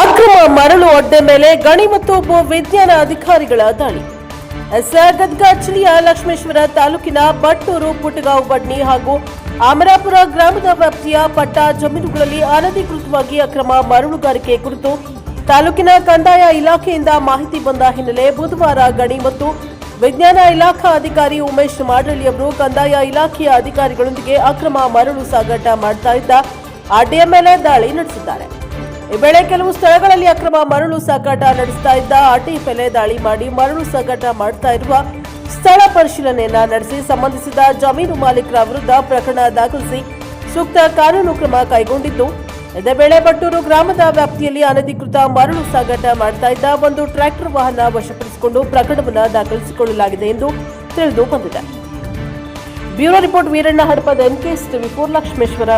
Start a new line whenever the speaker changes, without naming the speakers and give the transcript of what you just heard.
ಅಕ್ರಮ ಮರಳು ಅಡ್ಡೆ ಮೇಲೆ ಗಣಿ ಮತ್ತು ಭೂ ವಿಜ್ಞಾನ ಅಧಿಕಾರಿಗಳ ದಾಳಿ. ಗದಗ ಜಿಲ್ಲೆಯ ಲಕ್ಷ್ಮೇಶ್ವರ ತಾಲೂಕಿನ ಬಟ್ಟೂರು, ಪುಟ್ಟಗಾಂವ್, ಬಡ್ನಿ ಹಾಗೂ ಅಮರಾಪುರ ಗ್ರಾಮದ ವ್ಯಾಪ್ತಿಯ ಪಟ್ಟ ಜಮೀನುಗಳಲ್ಲಿ ಅನಧಿಕೃತವಾಗಿ ಅಕ್ರಮ ಮರಳುಗಾರಿಕೆ ಕುರಿತು ತಾಲೂಕಿನ ಕಂದಾಯ ಇಲಾಖೆಯಿಂದ ಮಾಹಿತಿ ಬಂದ ಹಿನ್ನೆಲೆ ಬುಧವಾರ ಗಣಿ ಮತ್ತು ವಿಜ್ಞಾನ ಇಲಾಖಾ ಅಧಿಕಾರಿ ಉಮೇಶ್ ಮಾಡಳ್ಳಿ ಅವರು ಕಂದಾಯ ಇಲಾಖೆಯ ಅಧಿಕಾರಿಗಳೊಂದಿಗೆ ಅಕ್ರಮ ಮರಳು ಸಾಗಾಟ ಮಾಡ್ತಾ ಇದ್ದ ಅಡ್ಡೆಯ ಮೇಲೆ ದಾಳಿ ನಡೆಸಿದ್ದಾರೆ. ಈ ವೇಳೆ ಕೆಲವು ಸ್ಥಳಗಳಲ್ಲಿ ಅಕ್ರಮ ಮರಳು ಸಾಗಾಟ ನಡೆಸ್ತಾ ಇದ್ದ ಅಡ್ಡೆ ಮೇಲೆ ದಾಳಿ ಮಾಡಿ ಮರಳು ಸಾಗಾಟ ಮಾಡ್ತಾ ಇರುವ ಸ್ಥಳ ಪರಿಶೀಲನೆಯನ್ನ ನಡೆಸಿ ಸಂಬಂಧಿಸಿದ ಜಮೀನು ಮಾಲೀಕರ ವಿರುದ್ಧ ಪ್ರಕರಣ ದಾಖಲಿಸಿ ಸೂಕ್ತ ಕಾನೂನು ಕ್ರಮ ಕೈಗೊಂಡಿದ್ದು, ಇದೇ ವೇಳೆ ಬಟ್ಟೂರು ಗ್ರಾಮದ ವ್ಯಾಪ್ತಿಯಲ್ಲಿ ಅನಧಿಕೃತ ಮರಳು ಸಾಗಾಟ ಮಾಡ್ತಾ ಇದ್ದ ಒಂದು ಟ್ರ್ಯಾಕ್ಟರ್ ವಾಹನ ವಶಪಡಿಸಿಕೊಂಡು ಪ್ರಕರಣವನ್ನು ದಾಖಲಿಸಿಕೊಳ್ಳಲಾಗಿದೆ ಎಂದು ತಿಳಿದು ಬಂದಿದೆ. Bureau report Veeranna Hadapada NKS TV4 Lakshmeshwar.